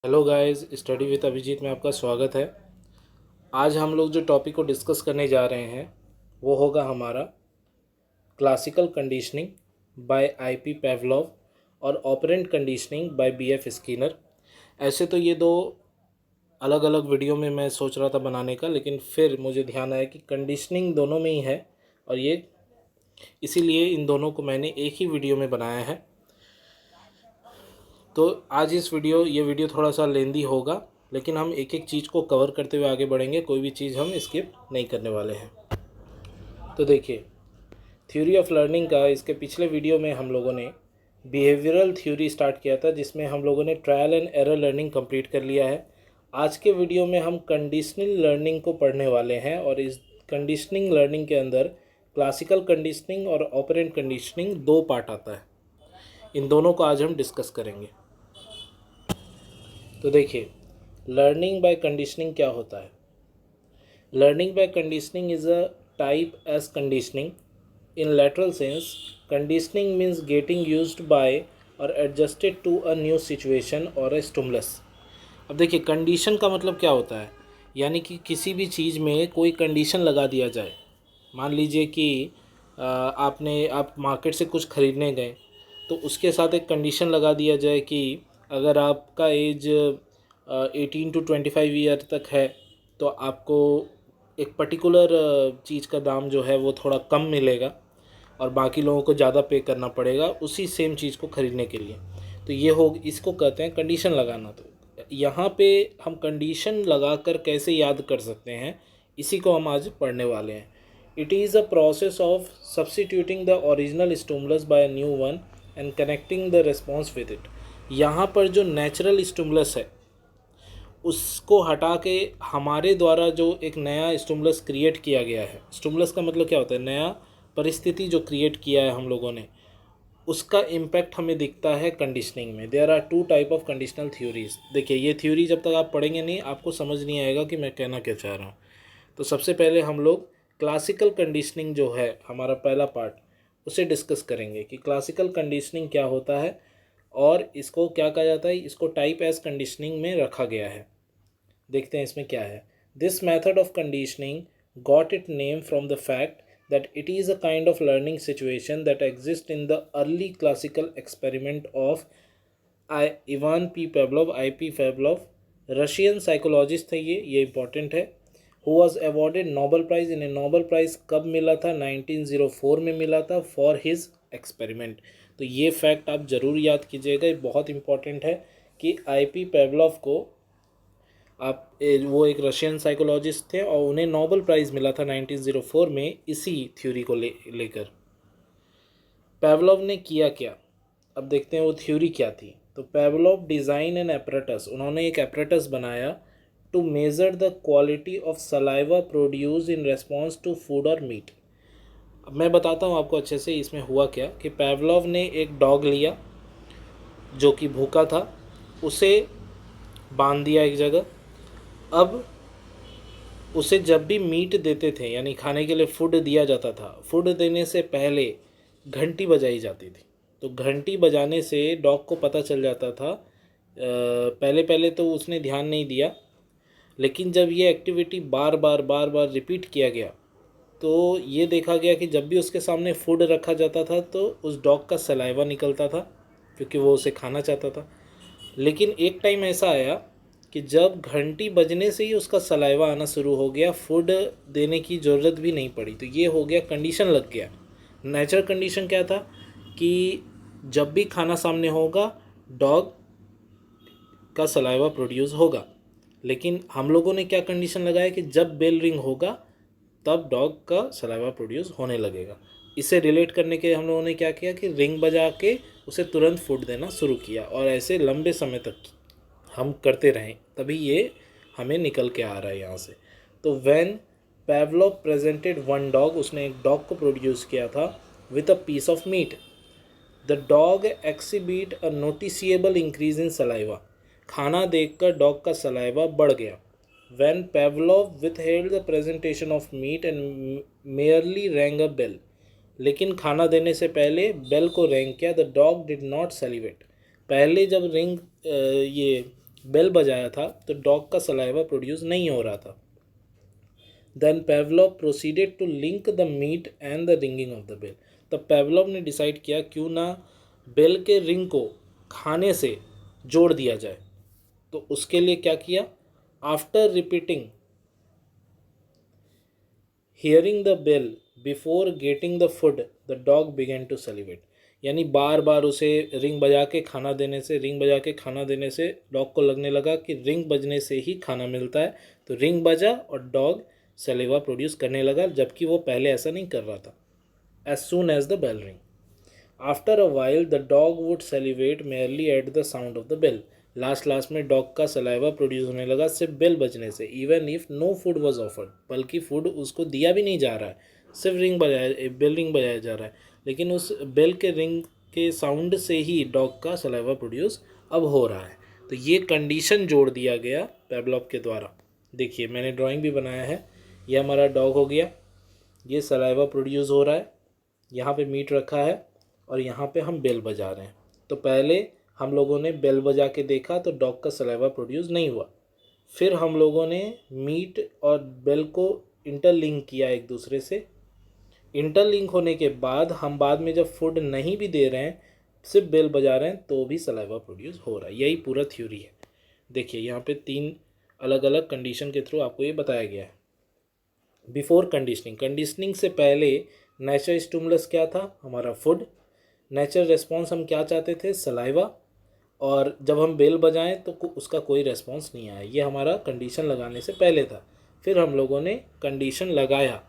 Hello guys, study with Abhijeet में आपका स्वागत है। आज हम लोग जो टॉपिक को डिस्कस करने जा रहे हैं वो होगा हमारा classical conditioning by IP Pavlov और operant conditioning by BF Skinner. ऐसे तो ये दो अलग अलग वीडियो में मैं सोच रहा था बनाने का, लेकिन फिर मुझे ध्यान आया कि कंडीशनिंग दोनों में ही है और ये इसीलिए इन दोनों को मैंने एक ही वीडियो में बनाया है। तो आज ये वीडियो थोड़ा सा लेंदी होगा, लेकिन हम एक एक चीज़ को कवर करते हुए आगे बढ़ेंगे। कोई भी चीज़ हम स्किप नहीं करने वाले हैं। तो देखिए, थ्योरी ऑफ लर्निंग का इसके पिछले वीडियो में हम लोगों ने बिहेवियरल थ्योरी स्टार्ट किया था, जिसमें हम लोगों ने trial and error learning complete कर लिया है। आज के वीडियो में हम कंडीशनल लर्निंग को पढ़ने वाले हैं और इस कंडीशनिंग लर्निंग के अंदर क्लासिकल कंडीशनिंग और ऑपरेंट कंडीशनिंग दो पार्ट आता है। इन दोनों को आज हम डिस्कस करेंगे। तो देखिए, लर्निंग बाय कंडीशनिंग क्या होता है। Learning by conditioning is a type as conditioning in lateral sense. Conditioning means getting used by और adjusted to a new situation और अ स्टिमुलस। अब देखिए, कंडीशन का मतलब क्या होता है, यानी कि किसी भी चीज़ में कोई कंडीशन लगा दिया जाए। मान लीजिए कि आप मार्केट से कुछ ख़रीदने गए, तो उसके साथ एक कंडीशन लगा दिया जाए कि अगर आपका एज 18 to 25 ईयर तक है तो आपको एक पर्टिकुलर चीज़ का दाम जो है वो थोड़ा कम मिलेगा और बाकी लोगों को ज़्यादा पे करना पड़ेगा उसी सेम चीज़ को ख़रीदने के लिए। तो ये हो, इसको कहते हैं कंडीशन लगाना। तो यहाँ पे हम कंडीशन लगाकर कैसे याद कर सकते हैं, इसी को हम आज पढ़ने वाले हैं। It is a process of substituting the original stimulus by a new one and connecting the response with it. यहाँ पर जो नेचुरल स्टिमुलस है उसको हटा के हमारे द्वारा जो एक नया स्टिमुलस क्रिएट किया गया है। स्टिमुलस का मतलब क्या होता है, नया परिस्थिति जो क्रिएट किया है हम लोगों ने, उसका इम्पैक्ट हमें दिखता है कंडीशनिंग में। There are two type of conditional theories. देखिए, ये थ्योरी जब तक आप पढ़ेंगे नहीं, आपको समझ नहीं आएगा कि मैं कहना क्या चाह रहा हूँ। तो सबसे पहले हम लोग क्लासिकल कंडीशनिंग जो है हमारा पहला पार्ट, उसे डिस्कस करेंगे कि क्लासिकल कंडीशनिंग क्या होता है और इसको क्या कहा जाता है। इसको टाइप एज कंडीशनिंग में रखा गया है। देखते हैं इसमें क्या है। This method of conditioning got it name from the fact that it is a kind of learning situation that exists in the early classical experiment of Ivan P. Pavlov, I.P. Pavlov, Russian psychologist थे ये important है। Who was awarded Nobel prize. इन्हें Nobel prize कब मिला था, 1904 में मिला था फॉर हिज एक्सपेरिमेंट। तो ये फैक्ट आप ज़रूर याद कीजिएगा, ये बहुत इंपॉर्टेंट है कि I.P. Pavlov को वो एक रशियन साइकोलॉजिस्ट थे और उन्हें नोबेल प्राइज़ मिला था 1904 में इसी थ्योरी को लेकर। पेवलोव ने किया क्या, अब देखते हैं वो थ्योरी क्या थी। तो पेवलोव डिज़ाइन एन एपरेटस, उन्होंने एक एपरेटस बनाया to measure the quality of saliva produce in response to food और मीट। अब मैं बताता हूँ आपको अच्छे से इसमें हुआ क्या कि पेवलोव ने एक डॉग लिया जो कि भूखा था, उसे बांध दिया एक जगह। अब उसे जब भी मीट देते थे, यानी खाने के लिए फूड दिया जाता था, फूड देने से पहले घंटी बजाई जाती थी। तो घंटी बजाने से डॉग को पता चल जाता था। पहले पहले तो उसने ध्यान नहीं दिया, लेकिन जब ये एक्टिविटी बार बार रिपीट किया गया तो ये देखा गया कि जब भी उसके सामने फूड रखा जाता था तो उस डॉग का सलाइवा निकलता था, क्योंकि वो उसे खाना चाहता था। लेकिन एक टाइम ऐसा आया कि जब घंटी बजने से ही उसका सलाइवा आना शुरू हो गया, फूड देने की ज़रूरत भी नहीं पड़ी। तो ये हो गया, कंडीशन लग गया। नेचुरल कंडीशन क्या था कि जब भी खाना सामने होगा डॉग का सलाइवा प्रोड्यूस होगा। लेकिन हम लोगों ने क्या कंडीशन लगाया कि जब बेल रिंग होगा तब डॉग का सलाइवा प्रोड्यूस होने लगेगा। इसे रिलेट करने के हम लोगों ने क्या किया कि रिंग बजा के उसे तुरंत फूड देना शुरू किया और ऐसे लंबे समय तक हम करते रहें, तभी ये हमें निकल के आ रहा है यहाँ से। तो when Pavlov presented one dog, उसने एक डॉग को प्रोड्यूस किया था with a piece of meat. The dog exhibit a noticeable increase in saliva. खाना देखकर डॉग का सलाइवा बढ़ गया। When Pavlov withheld the presentation of meat and merely rang a bell. लेकिन खाना देने से पहले बेल को रैंग किया। The dog did not salivate. पहले जब ये बेल बजाया था तो डॉग का सलाइवा प्रोड्यूस नहीं हो रहा था। Then Pavlov proceeded to link the meat and the ringing of the bell. तब पेवलोव ने डिसाइड किया क्यों ना बेल के रिंग को खाने से जोड़ दिया जाए। तो उसके लिए क्या किया, after repeating hearing the bell before getting the food the dog began to celebrate. यानी बार बार उसे रिंग बजा के खाना देने से डॉग को लगने लगा कि रिंग बजने से ही खाना मिलता है। तो रिंग बजा और डॉग सलेवा प्रोड्यूस करने लगा, जबकि वो पहले ऐसा नहीं कर रहा था। As soon as the bell ring after a while the dog would celebrate merely at the sound of the bell. Last में डॉग का सलाइवा प्रोड्यूस होने लगा सिर्फ बेल बजने से। Even if no food was offered, बल्कि food उसको दिया भी नहीं जा रहा है, सिर्फ बेल रिंग बजाया जा रहा है, लेकिन उस बेल के रिंग के साउंड से ही डॉग का सलाइवा प्रोड्यूस अब हो रहा है। तो ये कंडीशन जोड़ दिया गया पेवलोव के द्वारा। देखिए मैंने ड्राइंग भी बनाया है। ये हमारा डॉग हो गया, ये सलाइवा प्रोड्यूस हो रहा है, यहाँ पे मीट रखा है और यहाँ पे हम बेल बजा रहे हैं। तो पहले हम लोगों ने बेल बजा के देखा तो डॉग का सलाइवा प्रोड्यूस नहीं हुआ। फिर हम लोगों ने मीट और बेल को इंटरलिंक किया एक दूसरे से। इंटरलिंक होने के बाद हम बाद में जब फूड नहीं भी दे रहे हैं, सिर्फ बेल बजा रहे हैं, तो भी सलाइवा प्रोड्यूस हो रहा है। यही पूरा थ्योरी है। देखिए यहाँ पे 3 अलग अलग कंडीशन के थ्रू आपको ये बताया गया है। बिफोर कंडीशनिंग, कंडीशनिंग से पहले नेचर स्टिमुलस क्या था, हमारा फूड। नेचर रेस्पॉन्स हम क्या चाहते थे, सलाइवा। और जब हम बेल बजाएं तो उसका कोई रेस्पॉन्स नहीं आया। ये हमारा कंडीशन लगाने से पहले था। फिर हम लोगों ने कंडीशन लगाया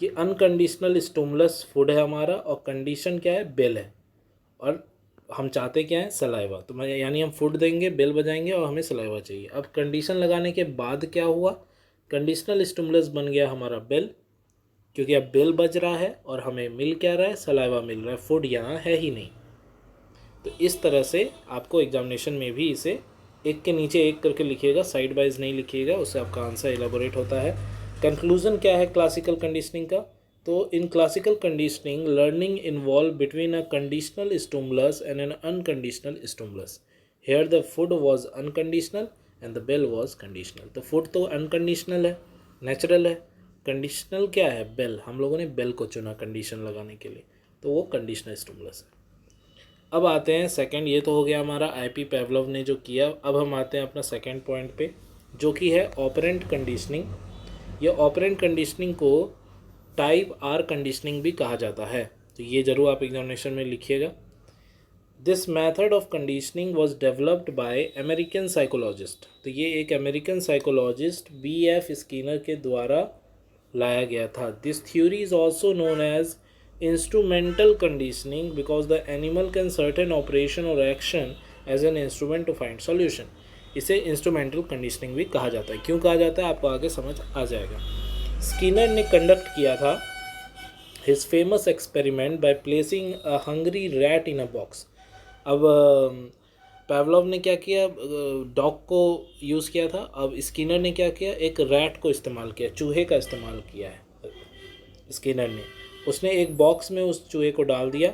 कि अनकंडीशनल स्टिमुलस फूड है हमारा और कंडीशन क्या है, बेल है, और हम चाहते क्या है, सलाइवा। तो यानी हम फूड देंगे, बेल बजाएंगे और हमें सलाइवा चाहिए। अब कंडीशन लगाने के बाद क्या हुआ, कंडीशनल स्टिमुलस बन गया हमारा बेल, क्योंकि अब बेल बज रहा है और हमें मिल क्या रहा है, सलाइवा मिल रहा है, फूड यहाँ है ही नहीं। तो इस तरह से आपको एग्जामिनेशन में भी इसे एक के नीचे एक करके लिखिएगा, साइड वाइज नहीं लिखिएगा, उससे आपका आंसर एलाबोरेट होता है। कंक्लूजन क्या है क्लासिकल कंडीशनिंग का, तो in classical conditioning learning involve between a conditional stimulus and an unconditional stimulus. Here the food was unconditional and the bell was conditional. तो फूड तो अनकंडीशनल है, नेचुरल है। कंडीशनल क्या है, बेल। हम लोगों ने बेल को चुना कंडीशन लगाने के लिए, तो वो कंडीशनल स्टिमुलस है। अब आते हैं सेकंड, ये तो हो गया हमारा आईपी पेवलोव ने जो किया। अब हम आते हैं अपना सेकंड पॉइंट पे, जो कि है ऑपरेंट कंडीशनिंग। ये ऑपरेंट कंडीशनिंग को टाइप आर कंडीशनिंग भी कहा जाता है। तो ये ज़रूर आप एग्जामिनेशन में लिखिएगा। This method of conditioning was developed by American psychologist. तो ये एक अमेरिकन साइकोलॉजिस्ट B.F. स्किनर के द्वारा लाया गया था। This theory is also known as instrumental conditioning because the animal can certain operation और action as an instrument to find solution. इसे इंस्ट्रूमेंटल कंडीशनिंग भी कहा जाता है। क्यों कहा जाता है आपको आगे समझ आ जाएगा। स्किनर ने कंडक्ट किया था his famous experiment by placing a hungry rat in a box. अब पेवलोव ने क्या किया, डॉग को यूज़ किया था। अब स्किनर ने क्या किया, एक रैट को इस्तेमाल किया, चूहे का इस्तेमाल किया है स्किनर ने। उसने एक बॉक्स में उस चूहे को डाल दिया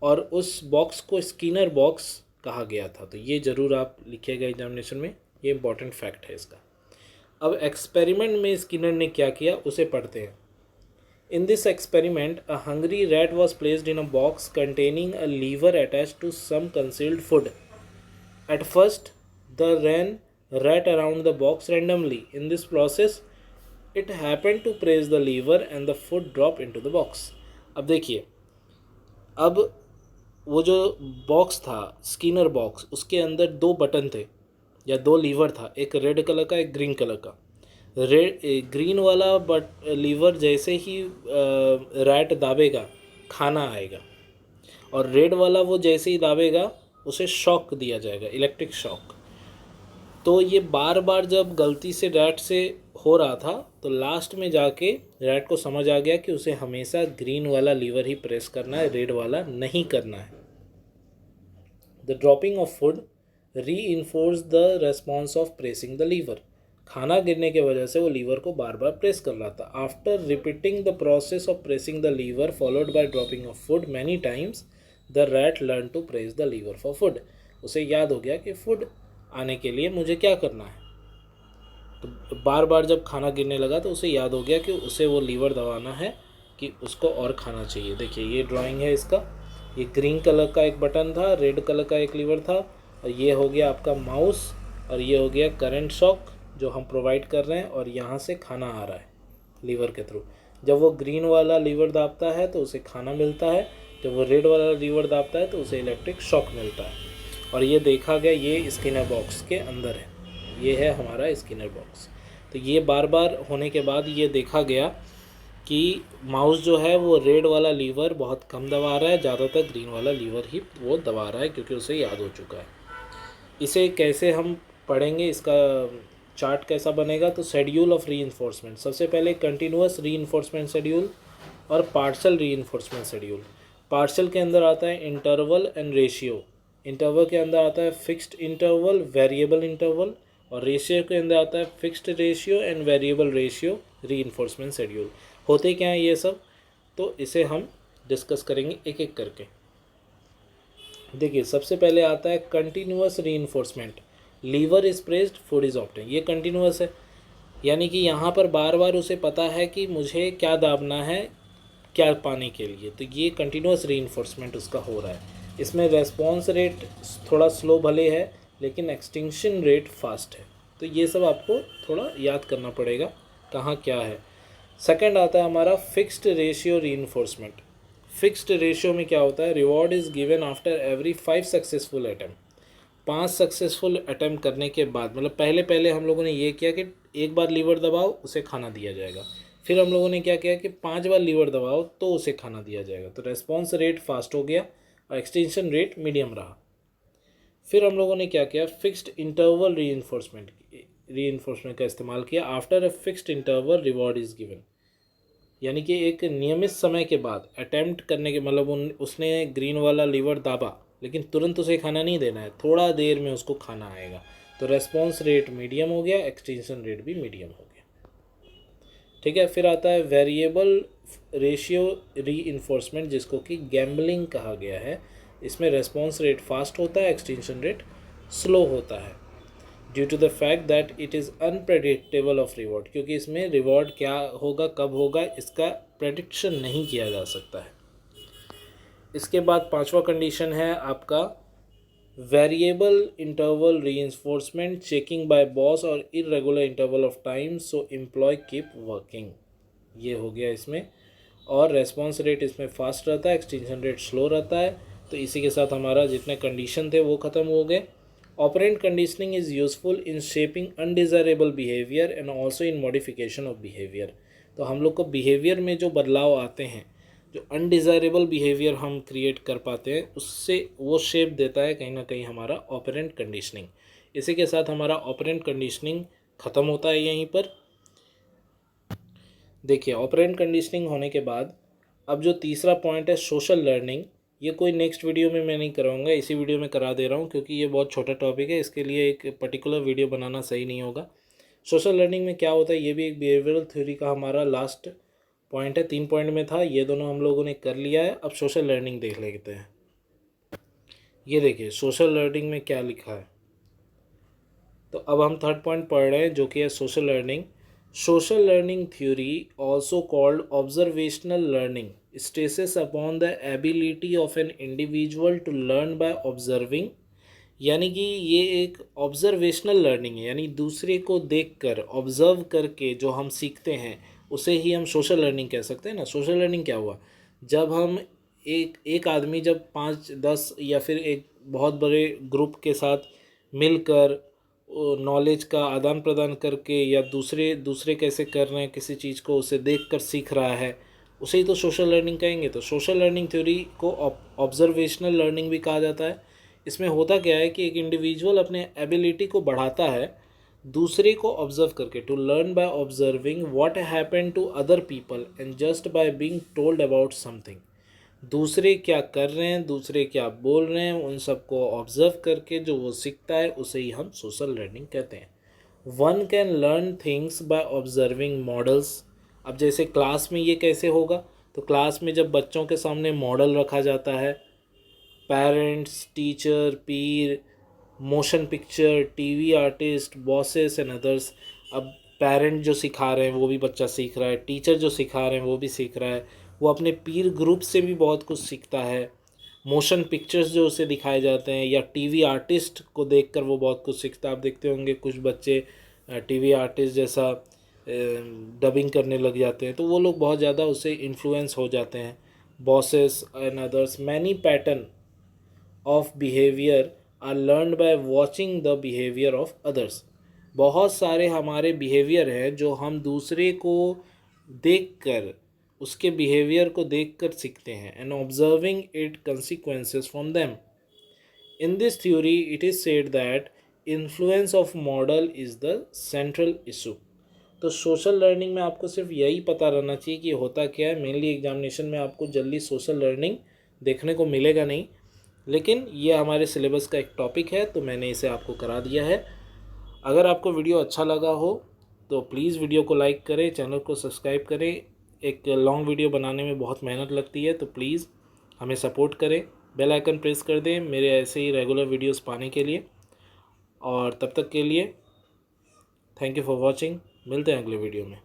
और उस बॉक्स को स्किनर बॉक्स कहा गया था। तो ये ज़रूर आप लिखिएगा एग्जामिनेशन में, ये इंपॉर्टेंट फैक्ट है इसका। अब एक्सपेरिमेंट में स्किनर ने क्या किया उसे पढ़ते हैं। In this experiment, a hungry rat was placed in a box containing a lever attached to some concealed food. At first, the rat around the box randomly. In this process, it happened to press the lever and the food dropped into the box. अब देखिए, अब वो जो box था Skinner box, उसके अंदर 2 button थे या 2 लीवर था, एक रेड कलर का एक ग्रीन कलर का। ग्रीन वाला लीवर जैसे ही रैट दाबेगा खाना आएगा, और रेड वाला वो जैसे ही दाबेगा उसे शॉक दिया जाएगा, इलेक्ट्रिक शॉक। तो ये बार बार जब गलती से रैट से हो रहा था तो लास्ट में जाके रैट को समझ आ गया कि उसे हमेशा ग्रीन वाला लीवर ही प्रेस करना है, रेड वाला नहीं करना है। The dropping of food reinforce the response of pressing the lever. खाना गिरने की वजह से वो लीवर को बार बार प्रेस कर रहा था। After repeating the process of pressing the lever followed by dropping of food many times the rat learn to press the lever for food. उसे याद हो गया कि फूड आने के लिए मुझे क्या करना है। तो बार बार जब खाना गिरने लगा तो उसे याद हो गया कि उसे वो लीवर दबाना है कि उसको और खाना चाहिए। देखिए ये ड्राइंग है इसका, ये ग्रीन कलर का एक बटन था, रेड कलर का एक लीवर था, और ये हो गया आपका माउस, और ये हो गया करंट शॉक जो हम प्रोवाइड कर रहे हैं, और यहाँ से खाना आ रहा है लीवर के थ्रू। जब वो ग्रीन वाला लीवर दाबता है तो उसे खाना मिलता है, जब वो रेड वाला लीवर दाबता है तो उसे इलेक्ट्रिक शॉक मिलता है। और ये देखा गया, ये स्किनर बॉक्स के अंदर है, ये है हमारा स्किनर बॉक्स। तो ये बार बार होने के बाद ये देखा गया कि माउस जो है वो रेड वाला लीवर बहुत कम दबा रहा है, ज़्यादातर ग्रीन वाला लीवर ही वो दबा रहा है, क्योंकि उसे याद हो चुका है। इसे कैसे हम पढ़ेंगे, इसका चार्ट कैसा बनेगा, तो शेड्यूल ऑफ रीइंफोर्समेंट, सबसे पहले कंटिन्यूअस रीइंफोर्समेंट शेड्यूल और पार्शियल रीइंफोर्समेंट शेड्यूल। पार्शियल के अंदर आता है इंटरवल एंड रेशियो, इंटरवल के अंदर आता है फिक्स्ड इंटरवल, वेरिएबल इंटरवल, और रेशियो के अंदर आता है fixed ratio and variable ratio reinforcement schedule. होते क्या हैं ये सब, तो इसे हम डिस्कस करेंगे एक एक करके। देखिए सबसे पहले आता है continuous reinforcement, lever is pressed food is obtain. ये कंटिन्यूअस है, यानी कि यहाँ पर बार बार उसे पता है कि मुझे क्या दाबना है क्या पाने के लिए, तो ये कंटिन्यूअस रीइंफोर्समेंट उसका हो रहा है। इसमें रेस्पॉन्स रेट थोड़ा स्लो भले है, लेकिन एक्सटिंक्शन रेट फास्ट है। तो ये सब आपको थोड़ा याद करना पड़ेगा कहाँ क्या है। सेकंड आता है हमारा fixed ratio reinforcement. Fixed ratio में क्या होता है, reward is given after every 5 successful attempt. 5 successful attempt करने के बाद, मतलब पहले हम लोगों ने ये किया कि एक बार लीवर दबाओ उसे खाना दिया जाएगा, फिर हम लोगों ने क्या किया कि 5 बार लीवर दबाओ तो उसे खाना दिया जाएगा। तो रेस्पॉन्स रेट फास्ट हो गया और एक्सटेंशन रेट मीडियम रहा। फिर हम लोगों ने क्या किया, फिक्स्ड इंटरवल रीइंफोर्समेंट का इस्तेमाल किया। After a fixed interval reward is given, यानी कि एक नियमित समय के बाद अटैम्प्ट करने के, मतलब उसने ग्रीन वाला लीवर दाबा लेकिन तुरंत उसे खाना नहीं देना है, थोड़ा देर में उसको खाना आएगा। तो रेस्पॉन्स रेट मीडियम हो गया, एक्सटेंशन रेट भी मीडियम हो गया। ठीक है, फिर आता है वेरिएबल रेशियो रीइंफोर्समेंट, जिसको कि गैम्बलिंग कहा गया है। इसमें रेस्पॉन्स रेट फास्ट होता है, एक्सटेंशन रेट स्लो होता है, due to the fact that it is unpredictable of reward, क्योंकि इसमें रिवॉर्ड क्या होगा कब होगा इसका प्रेडिक्शन नहीं किया जा सकता है। इसके बाद पांचवा कंडीशन है आपका variable interval reinforcement, checking by boss और irregular interval of time so employ keep working. ये हो गया इसमें, और रेस्पॉन्स रेट इसमें फास्ट रहता है, एक्सटेंशन रेट स्लो रहता है। तो इसी के साथ हमारा जितने कंडीशन थे वो ख़त्म हो गए। Operant conditioning is useful in shaping undesirable behaviour and also in modification of behaviour. तो हम लोग को बिहेवियर में जो बदलाव आते हैं, जो अनडिज़ायरेबल बिहेवियर हम क्रिएट कर पाते हैं, उससे वो शेप देता है कहीं ना कहीं हमारा ऑपरेंट कंडीशनिंग। इसी के साथ हमारा ऑपरेंट कंडीशनिंग ख़त्म होता है यहीं पर। देखिए ऑपरेंट कंडीशनिंग होने के बाद अब जो तीसरा पॉइंट है सोशल लर्निंग, ये कोई नेक्स्ट वीडियो में मैं नहीं कराऊंगा, इसी वीडियो में करा दे रहा हूँ क्योंकि ये बहुत छोटा टॉपिक है, इसके लिए एक पर्टिकुलर वीडियो बनाना सही नहीं होगा। सोशल लर्निंग में क्या होता है, ये भी एक बिहेवियरल थ्योरी का हमारा लास्ट पॉइंट है। 3 पॉइंट में था, ये दोनों हम लोगों ने कर लिया है। अब सोशल लर्निंग देख लेते हैं। ये देखिए सोशल लर्निंग में क्या लिखा है। तो अब हम थर्ड पॉइंट पढ़ रहे हैं जो कि है social learning. Social learning theory also called observational learning stresses upon the ability of an individual to learn by observing, यानी कि ये एक ऑब्जर्वेशनल लर्निंग है, यानी दूसरे को देखकर ऑब्जर्व करके जो हम सीखते हैं उसे ही हम सोशल लर्निंग कह सकते हैं ना। सोशल लर्निंग क्या हुआ, जब हम एक आदमी जब 5-10 या फिर एक बहुत बड़े ग्रुप के साथ मिलकर नॉलेज का आदान प्रदान करके या दूसरे कैसे कर रहे हैं किसी चीज़ को उसे देखकर सीख रहा है, उसे ही तो सोशल लर्निंग कहेंगे। तो सोशल लर्निंग थ्योरी को ऑब्जर्वेशनल लर्निंग भी कहा जाता है। इसमें होता क्या है कि एक इंडिविजुअल अपने एबिलिटी को बढ़ाता है दूसरे को ऑब्जर्व करके, to learn by observing what happen to other people and just by being told about something. दूसरे क्या कर रहे हैं, दूसरे क्या बोल रहे हैं, उन सबको ऑब्जर्व करके जो वो सीखता है उसे ही हम सोशल लर्निंग कहते हैं। One can learn things by observing models. अब जैसे क्लास में ये कैसे होगा, तो क्लास में जब बच्चों के सामने मॉडल रखा जाता है, parents, teacher, Pir, motion picture, TV artist, bosses and others. अब पेरेंट जो सिखा रहे हैं वो भी बच्चा सीख रहा है, टीचर जो सिखा रहे हैं वो भी सीख रहा है, वो अपने पीर ग्रुप से भी बहुत कुछ सीखता है। मोशन पिक्चर्स जो उसे दिखाए जाते हैं या टीवी आर्टिस्ट को देखकर वो बहुत कुछ सीखता है। आप देखते होंगे कुछ बच्चे टीवी आर्टिस्ट जैसा डबिंग करने लग जाते हैं, तो वो लोग बहुत ज़्यादा उससे इन्फ्लुएंस हो जाते हैं। Bosses and others, many pattern of behaviour are learned by watching the behaviour of others. बहुत सारे हमारे बिहेवियर हैं जो हम दूसरे को देखकर, उसके बिहेवियर को देखकर सीखते हैं। And observing it consequences from them. In this theory it is said that influence of model is the central issue. तो सोशल लर्निंग में आपको सिर्फ यही पता रहना चाहिए कि होता क्या है। मेनली एग्जामिनेशन में आपको जल्दी सोशल लर्निंग देखने को मिलेगा नहीं, लेकिन ये हमारे सिलेबस का एक टॉपिक है, तो मैंने इसे आपको करा दिया है। अगर आपको वीडियो अच्छा लगा हो तो प्लीज़ वीडियो को लाइक करें, चैनल को सब्सक्राइब करें। एक लॉन्ग वीडियो बनाने में बहुत मेहनत लगती है, तो प्लीज़ हमें सपोर्ट करें। बेल आइकन प्रेस कर दें मेरे ऐसे ही रेगुलर वीडियोस पाने के लिए। और तब तक के लिए थैंक यू फॉर वॉचिंग। मिलते हैं अगले वीडियो में।